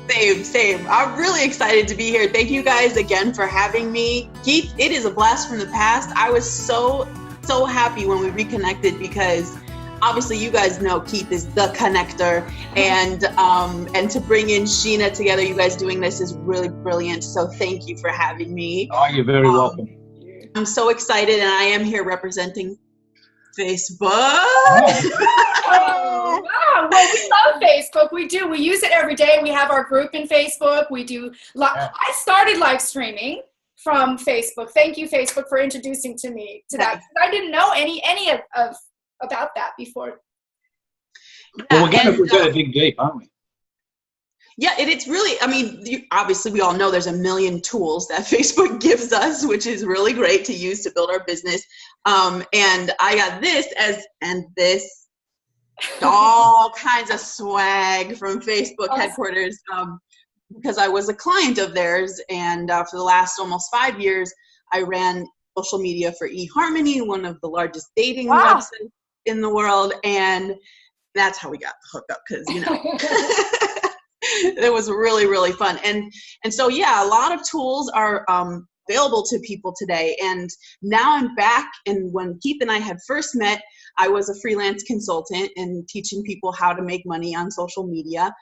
Same. I'm really excited to be here. Thank you guys again for having me. Keith, it is a blast from the past. I was so happy when we reconnected because obviously you guys know Keith is the connector, and to bring in Sheena together, you guys doing this is really brilliant. So thank you for having me. Oh, you're very welcome. I'm so excited, and I am here representing Facebook. Oh, wow. Well, we love Facebook. We do. We use it every day. We have our group in Facebook. We do. I started live streaming from Facebook. Thank you, Facebook, for introducing me to that. I didn't know any of about that before. Well, we're going to dig deep, aren't we? Yeah, it's really, I mean, obviously we all know there's a million tools that Facebook gives us, which is really great to use to build our business. And I got this all kinds of swag from Facebook headquarters because I was a client of theirs. And for the last almost 5 years, I ran social media for eHarmony, one of the largest dating websites in the world. And that's how we got hooked up because, you know. It was really, really fun. And so, yeah, a lot of tools are available to people today. And now I'm back. And when Keith and I had first met, I was a freelance consultant and teaching people how to make money on social media.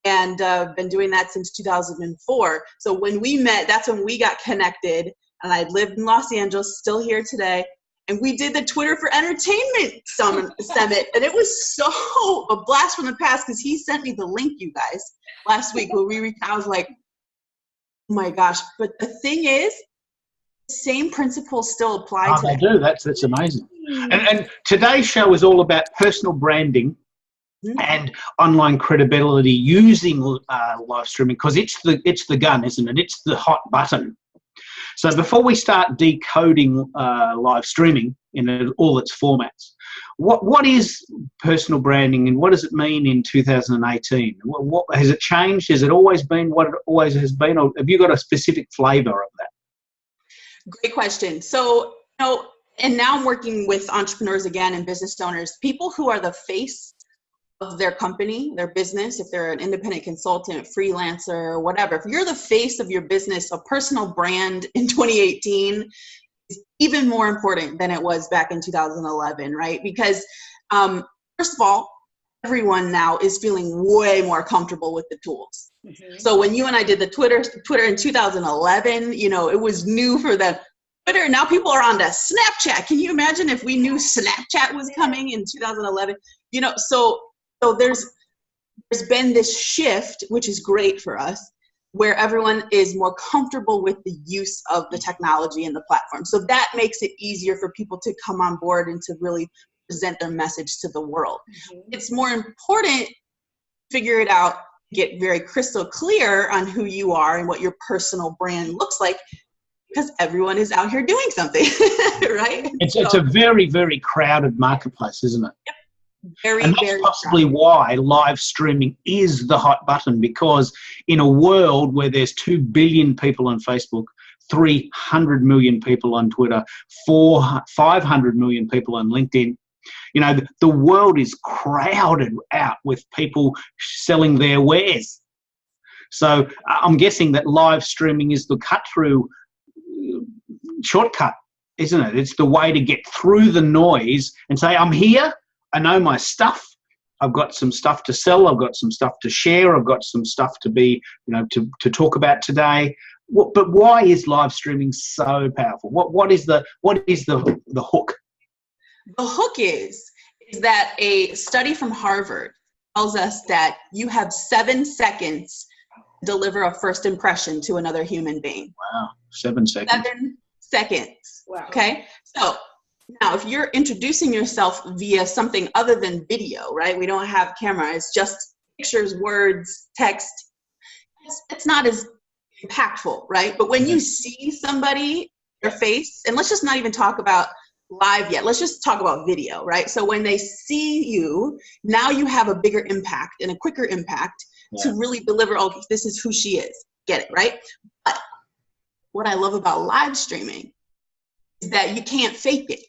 And been doing that since 2004. So when we met, that's when we got connected. And I lived in Los Angeles, still here today. And we did the Twitter for Entertainment Summit. And it was so a blast from the past because he sent me the link, you guys, last week when I was like, oh my gosh. But the thing is, the same principles still apply today. They do. That's amazing. And today's show is all about personal branding and online credibility using live streaming because it's the gun, isn't it? It's the hot button. So before we start decoding live streaming in all its formats, what is personal branding and what does it mean in 2018? What has it changed? Has it always been what it always has been, or have you got a specific flavor of that? Great question. So, and now I'm working with entrepreneurs again and business owners, people who are the face of their company, their business, if they're an independent consultant, freelancer, or whatever. If you're the face of your business, a personal brand in 2018 is even more important than it was back in 2011, right? Because first of all, everyone now is feeling way more comfortable with the tools. So when you and I did the Twitter in 2011, it was new for them. Twitter, now people are on to Snapchat. Can you imagine if we knew Snapchat was coming in 2011? So there's been this shift, which is great for us, where everyone is more comfortable with the use of the technology and the platform. So that makes it easier for people to come on board and to really present their message to the world. It's more important to figure it out, get very crystal clear on who you are and what your personal brand looks like, because everyone is out here doing something, right? It's a very, very crowded marketplace, isn't it? Yep. And that's possibly why live streaming is the hot button, because in a world where there's 2 billion people on Facebook, 300 million people on Twitter, 500 million people on LinkedIn, the world is crowded out with people selling their wares. So I'm guessing that live streaming is the cut-through shortcut, isn't it? It's the way to get through the noise and say, I'm here. I know my stuff. I've got some stuff to sell. I've got some stuff to share. I've got some stuff to be, to talk about today. But why is live streaming so powerful? What is the hook? The hook is that a study from Harvard tells us that you have 7 seconds to deliver a first impression to another human being. Wow, 7 seconds. 7 seconds. Wow. Okay, so. Now, if you're introducing yourself via something other than video, right? We don't have camera. It's just pictures, words, text. It's not as impactful, right? But when you see somebody, their face, and let's just not even talk about live yet. Let's just talk about video, right? So when they see you, now you have a bigger impact and a quicker impact to really deliver, okay, this is who she is. Get it, right? But what I love about live streaming is that you can't fake it.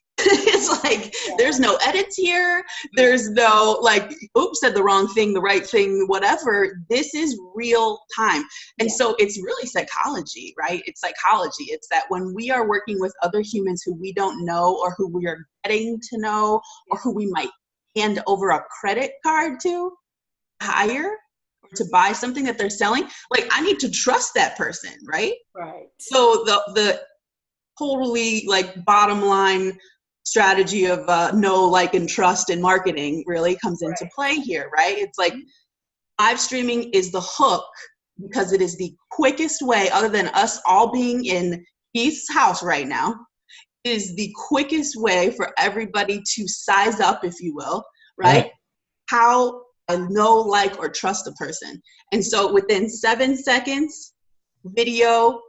It's like, there's no edits here. There's no like, oops, said the wrong thing, the right thing, whatever. This is real time. And so it's really psychology, right? It's psychology. It's that when we are working with other humans who we don't know, or who we are getting to know, or who we might hand over a credit card to hire, or to buy something that they're selling, like, I need to trust that person, right? Right. So the totally like bottom line strategy of know, like, and trust in marketing really comes into play here, right? It's like live streaming is the hook, because it is the quickest way, other than us all being in Keith's house right now, is the quickest way for everybody to size up, if you will, right? Yeah. How I know, like, or trust a person. And so within 7 seconds, video,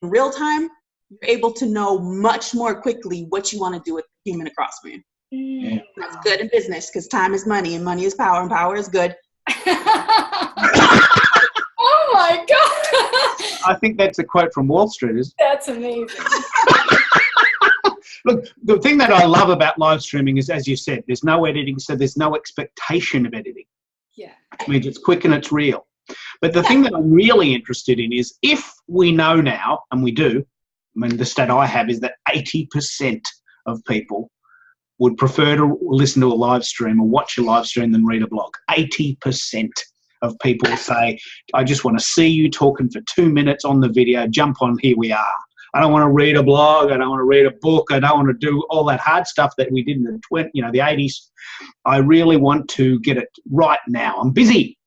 real time, you're able to know much more quickly what you want to do with the human across from you. Yeah. That's good in business, because time is money, and money is power, and power is good. Oh my God. I think that's a quote from Wall Street, isn't it? That's amazing. Look, the thing that I love about live streaming is, as you said, there's no editing, so there's no expectation of editing. Yeah. It means it's quick and it's real. But the thing that I'm really interested in is, if we know now, and we do, I mean, the stat I have is that 80% of people would prefer to listen to a live stream or watch a live stream than read a blog. 80% of people say, I just want to see you talking for 2 minutes on the video, jump on, here we are. I don't want to read a blog. I don't want to read a book. I don't want to do all that hard stuff that we did in the 80s. I really want to get it right now. I'm busy.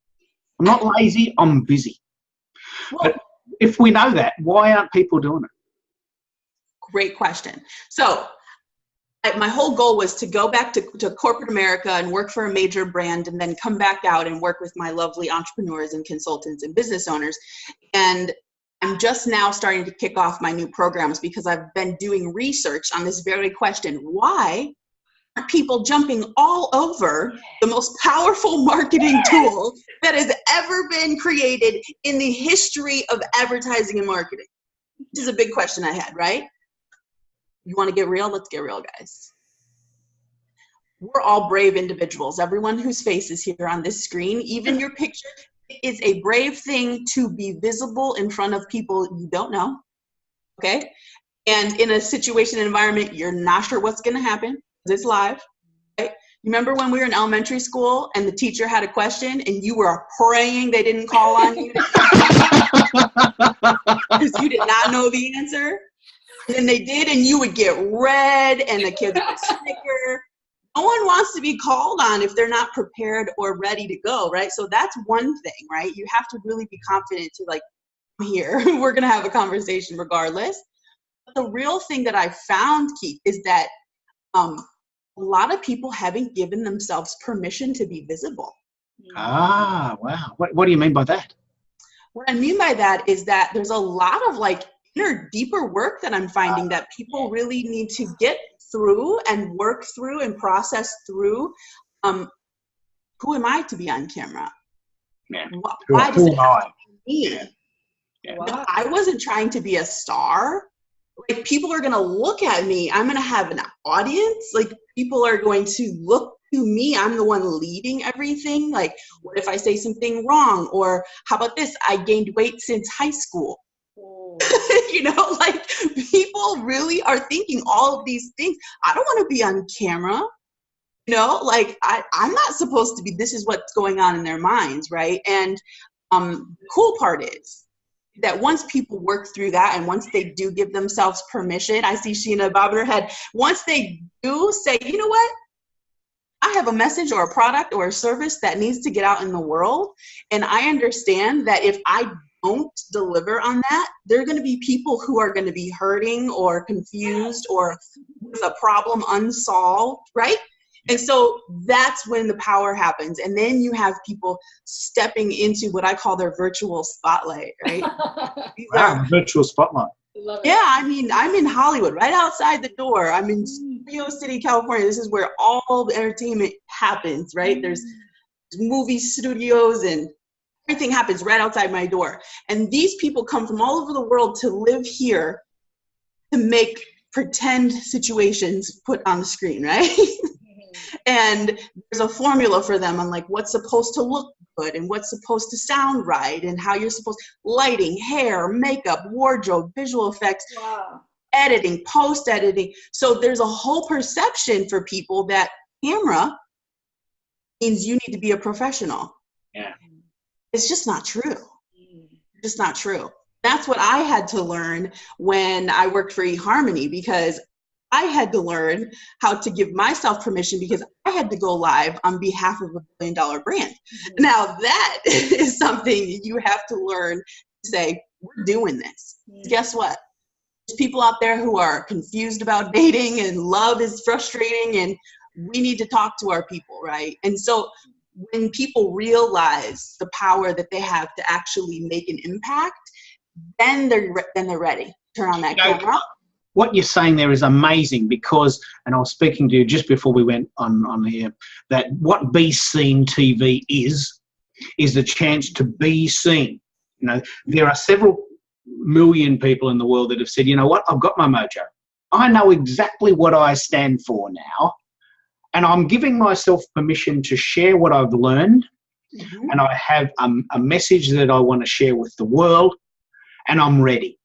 I'm not lazy. I'm busy. But if we know that, why aren't people doing it? Great question. So my whole goal was to go back to corporate America and work for a major brand, and then come back out and work with my lovely entrepreneurs and consultants and business owners. And I'm just now starting to kick off my new programs, because I've been doing research on this very question. Why are people jumping all over the most powerful marketing tool that has ever been created in the history of advertising and marketing? This is a big question I had, right? You want to get real? Let's get real, guys. We're all brave individuals. Everyone whose face is here on this screen, even your picture. It is a brave thing to be visible in front of people you don't know, okay? And in a situation and environment, you're not sure what's going to happen, because it's live, right? Remember when we were in elementary school and the teacher had a question and you were praying they didn't call on you because you did not know the answer? And then they did, and you would get red, and the kids would snicker. No one wants to be called on if they're not prepared or ready to go, right? So that's one thing, right? You have to really be confident to, like, I'm here. We're going to have a conversation regardless. But the real thing that I found, Keith, is that a lot of people haven't given themselves permission to be visible. Ah, wow. What do you mean by that? What I mean by that is that there's a lot of, like, inner, deeper work that I'm finding that people really need to get through and work through and process through. Who am I to be on camera? Yeah. Why does it have to be me? Yeah. Yeah. Wow. I wasn't trying to be a star. Like, people are going to look at me. I'm going to have an audience. Like, people are going to look to me. I'm the one leading everything. Like, what if I say something wrong? Or how about this? I gained weight since high school. You know, like, people really are thinking all of these things. I don't want to be on camera. You know, like, I'm not supposed to be. This is what's going on in their minds, right? And the cool part is that once people work through that, and once they do give themselves permission, I see Sheena bobbing her head, once they do say, you know what? I have a message or a product or a service that needs to get out in the world. And I understand that if I don't deliver on that, there are going to be people who are going to be hurting or confused or with a problem unsolved, right? And so that's when the power happens. And then you have people stepping into what I call their virtual spotlight, right? Wow, virtual spotlight. Yeah, I mean, I'm in Hollywood, right outside the door. I'm in Studio City, California. This is where all the entertainment happens, right? There's movie studios and everything happens right outside my door. And these people come from all over the world to live here to make pretend situations put on the screen, right? And there's a formula for them on like what's supposed to look good and what's supposed to sound right and how you're supposed, lighting, hair, makeup, wardrobe, visual effects, editing, post-editing. So there's a whole perception for people that camera means you need to be a professional. Yeah. It's just not true. It's just not true. That's what I had to learn when I worked for eHarmony, because I had to learn how to give myself permission, because I had to go live on behalf of a $1 billion brand. Now that is something you have to learn to say, we're doing this. Guess what? There's people out there who are confused about dating, and love is frustrating, and we need to talk to our people, right? And so when people realize the power that they have to actually make an impact, then they're ready. Turn on that camera. What you're saying there is amazing, because, and I was speaking to you just before we went on here, that what Be Seen TV is the chance to be seen. You know, there are several million people in the world that have said, you know what, I've got my mojo. I know exactly what I stand for now, and I'm giving myself permission to share what I've learned, and I have a message that I want to share with the world, and I'm ready.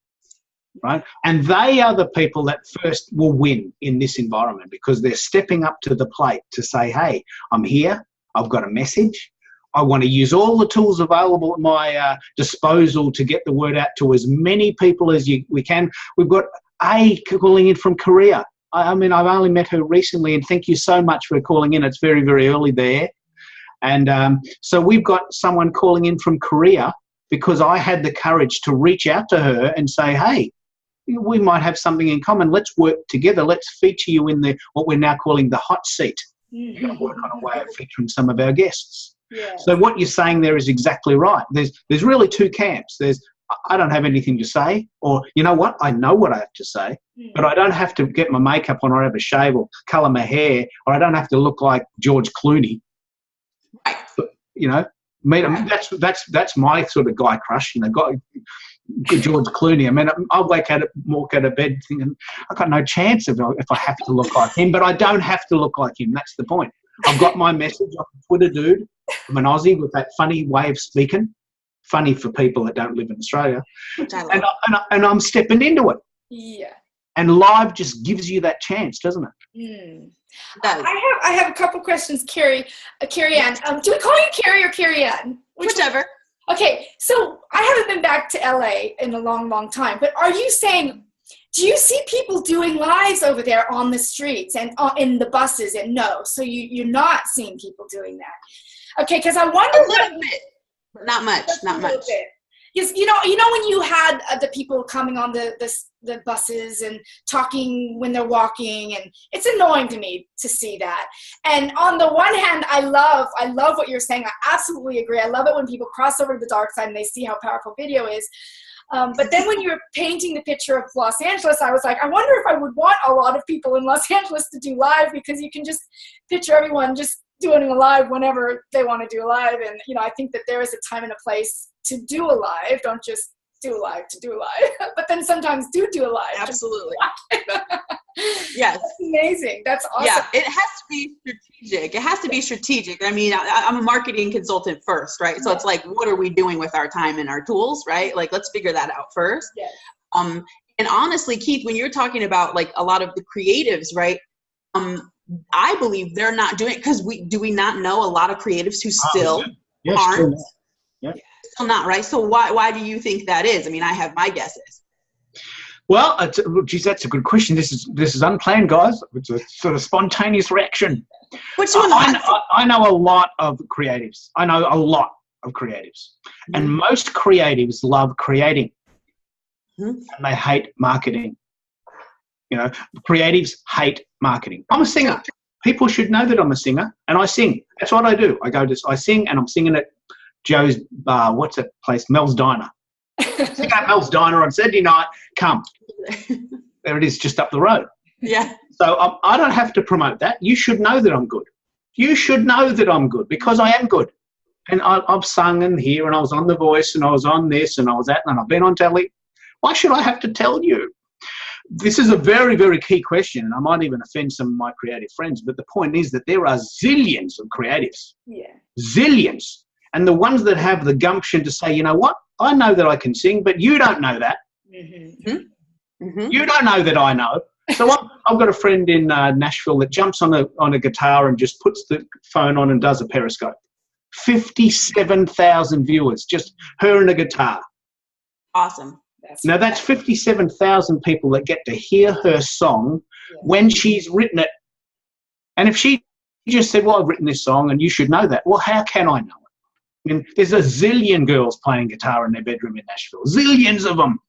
Right? And they are the people that first will win in this environment, because they're stepping up to the plate to say, hey, I'm here, I've got a message, I want to use all the tools available at my disposal to get the word out to as many people as we can. We've got A calling in from Korea. I mean, I've only met her recently, and thank you so much for calling in. It's very, very early there. And so we've got someone calling in from Korea, because I had the courage to reach out to her and say, hey, we might have something in common. Let's work together. Let's feature you in what we're now calling the hot seat. We're going to work on a way of featuring some of our guests. Yes. So what you're saying there is exactly right. There's really two camps. There's, I don't have anything to say, or you know what, I know what I have to say, but I don't have to get my makeup on or have a shave or colour my hair, or I don't have to look like George Clooney. But, you know, that's my sort of guy crush. You know, good George Clooney. I mean, I'll walk out of bed thinking, I've got no chance if I have to look like him, but I don't have to look like him. That's the point. I've got my message. I'm a Twitter dude. I'm an Aussie with that funny way of speaking. Funny for people that don't live in Australia. And I'm stepping into it. Yeah. And live just gives you that chance, doesn't it? I have a couple questions, Kerianne. Do we call you Keri or Kerianne? Whichever. Okay, so I haven't been back to LA in a long, long time, but are you saying, do you see people doing lives over there on the streets and in the buses? And no, so you're not seeing people doing that. Okay, because I wonder a little bit, but not much. Because you know when you had the people coming on the buses and talking when they're walking, and it's annoying to me to see that. And on the one hand, I love what you're saying. I absolutely agree. I love it when people cross over to the dark side and they see how powerful video is. But then when you were painting the picture of Los Angeles, I was like, I wonder if I would want a lot of people in Los Angeles to do live, because you can just picture everyone just doing a live whenever they want to do a live. And, you know, I think that there is a time and a place to do a live. Don't just do a live to do a live, but then sometimes do a live. Absolutely. Yes. That's amazing. That's awesome. Yeah, it has to be strategic. It has to be strategic. I mean, I'm a marketing consultant first, right? So it's like, what are we doing with our time and our tools, right? Like, let's figure that out first. Yes. And honestly, Keith, when you're talking about like a lot of the creatives, right? I believe they're not doing it because do we not know a lot of creatives who still aren't? Yeah. Still not, right? So why do you think that is? I mean, I have my guesses. Well, geez, that's a good question. This is unplanned, guys. It's a sort of spontaneous reaction. I know a lot of creatives. And most creatives love creating, and they hate marketing. You know, creatives hate marketing. I'm a singer. People should know that I'm a singer, and I sing. That's what I do. I sing, and I'm singing at Joe's bar. What's that place? Mel's Diner. Sing at Mel's Diner on Saturday night. Come. There it is, just up the road. Yeah. So I don't have to promote that. You should know that I'm good. You should know that I'm good, because I am good. And I've sung in here, and I was on The Voice, and I was on this, and I was that, and I've been on telly. Why should I have to tell you? this is a very, very key question, and I might even offend some of my creative friends, but the point is that there are zillions of creatives. Yeah. Zillions. And the ones that have the gumption to say, you know what, I know that I can sing, but you don't know that. You don't know that I know. So I've got a friend in Nashville that jumps on a guitar and just puts the phone on and does a Periscope. 57,000 viewers, just her and a guitar. Awesome. Now that's 57,000 people that get to hear her song when she's written it. And if she just said, well, I've written this song and you should know that, well, how can I know it? I mean, there's a zillion girls playing guitar in their bedroom in Nashville. Zillions of them.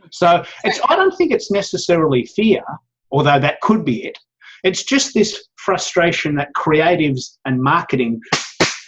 So I don't think it's necessarily fear, although that could be it. It's just this frustration that creatives and marketing,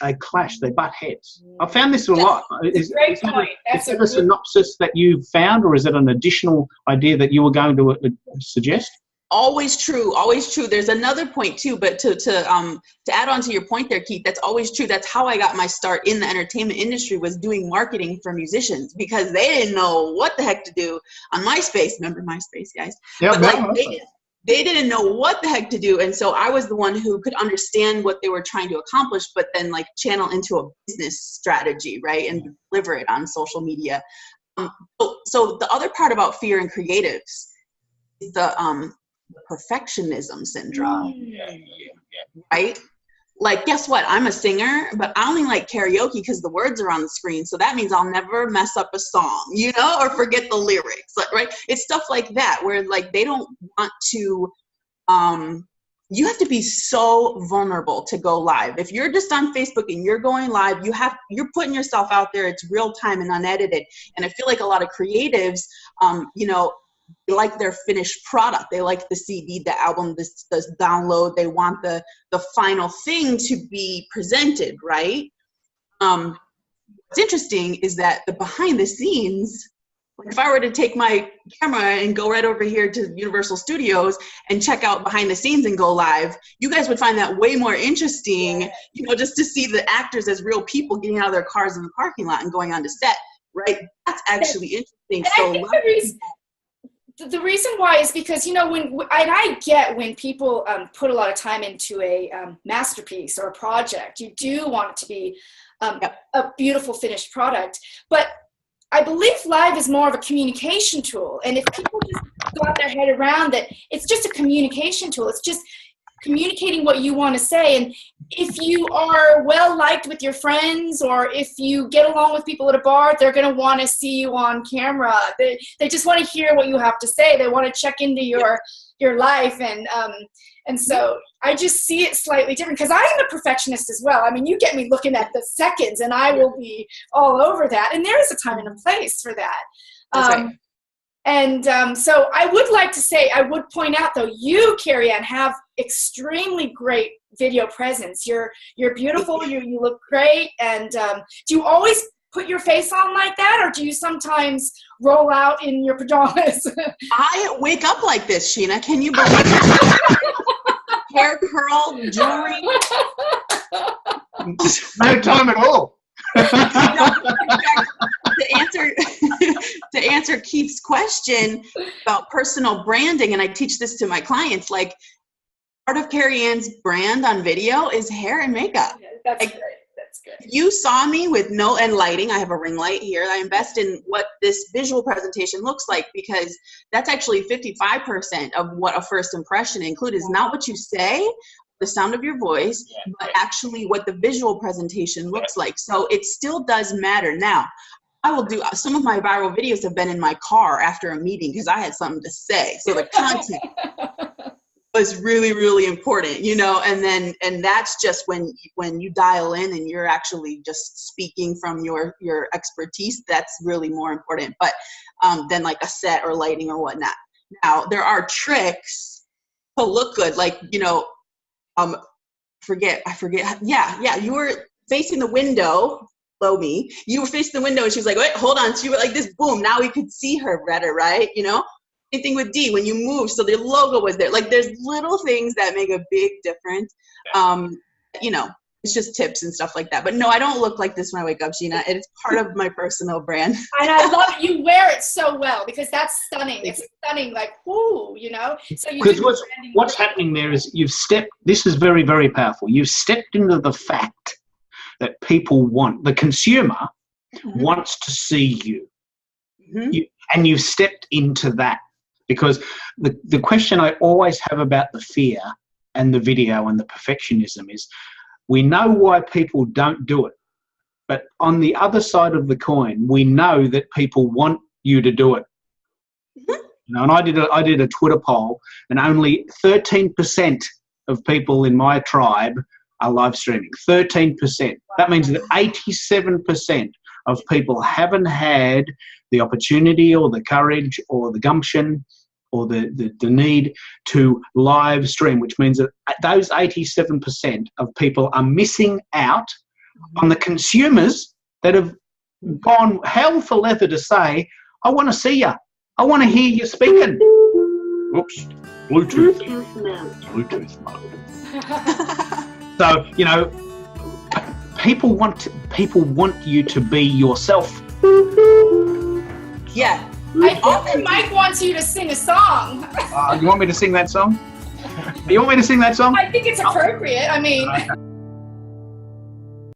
they clash, they butt heads. I found this a lot. Is that a synopsis that you found, or is it an additional idea that you were going to suggest? Always true, always true. There's another point too, but to add on to your point there, Keith, that's always true. That's how I got my start in the entertainment industry, was doing marketing for musicians, because they didn't know what the heck to do on MySpace. Remember MySpace, guys? Yeah, but like they didn't know what the heck to do, and so I was the one who could understand what they were trying to accomplish, but then like channel into a business strategy, right, and deliver it on social media. So the other part about fear and creatives is the perfectionism syndrome, right? Like, guess what? I'm a singer, but I only like karaoke because the words are on the screen. So that means I'll never mess up a song, you know, or forget the lyrics, right? It's stuff like that where like they don't want to, you have to be so vulnerable to go live. If you're just on Facebook and you're going live, you're putting yourself out there. It's real time and unedited. And I feel like a lot of creatives, you know, they like their finished product. They like the CD, the album, this download. They want the final thing to be presented, right? What's interesting is that the behind the scenes, if I were to take my camera and go right over here to Universal Studios and check out behind the scenes and go live, you guys would find that way more interesting, you know, just to see the actors as real people getting out of their cars in the parking lot and going on to set, right? That's actually interesting. So the reason why is because, you know, I get when people put a lot of time into a masterpiece or a project, you do want it to be a beautiful finished product. But I believe live is more of a communication tool. And if people just got their head around that it's just a communication tool, it's just communicating what you want to say. And if you are well liked with your friends, or if you get along with people at a bar, they're going to want to see you on camera. They just want to hear what you have to say. They want to check into your life. And so I just see it slightly different, because I am a perfectionist as well. I mean, you get me looking at the seconds and I will be all over that. And there is a time and a place for that. That's right. And so I would like to say, I would point out though, you, Kerianne, have extremely great video presence. You're beautiful. You look great. And do you always put your face on like that, or do you sometimes roll out in your pajamas? I wake up like this, Sheena. Can you believe it? Hair curl, jewelry. No time at all. To answer Keith's question about personal branding, and I teach this to my clients, like part of Kerianne's brand on video is hair and makeup. Yeah, that's great. That's good. You saw me with no end lighting. I have a ring light here. I invest in what this visual presentation looks like, because that's actually 55% of what a first impression includes. Is not what you say, the sound of your voice, but actually what the visual presentation looks like. So it still does matter. Now, I will do some of my viral videos have been in my car after a meeting because I had something to say. So the content was really, really important, you know, and that's just when you dial in and you're actually just speaking from your expertise, that's really more important, but than like a set or lighting or whatnot. Now, there are tricks to look good, like, you know, I forget. Yeah. You were facing the window, below me. You were facing the window and she was like, wait, hold on. She went like this, boom. Now we could see her better, right? You know? Same thing with D, when you move, so the logo was there. Like, there's little things that make a big difference. You know, It's just tips and stuff like that. But no, I don't look like this when I wake up, Gina. It's part of my personal brand. And I love it. You wear it so well because that's stunning. It's stunning, like, whoo, you know? So you because what's happening there is this is very, very powerful. You've stepped into the fact that people the consumer wants to see you. And you've stepped into that. Because the question I always have about the fear and the video and the perfectionism is, we know why people don't do it, but on the other side of the coin, we know that people want you to do it. You know, and I did a Twitter poll, and only 13% of people in my tribe are live streaming. 13%. That means that 87% of people haven't had the opportunity or the courage or the gumption or the need to live stream, which means that those 87% of people are missing out on the consumers that have gone hell for leather to say, I want to see you. I want to hear you speaking. Oops, Bluetooth mode. So, you know, people want you to be yourself. Yeah. I think that Mike wants you to sing a song. You want me to sing that song? You want me to sing that song? I think it's appropriate. I mean.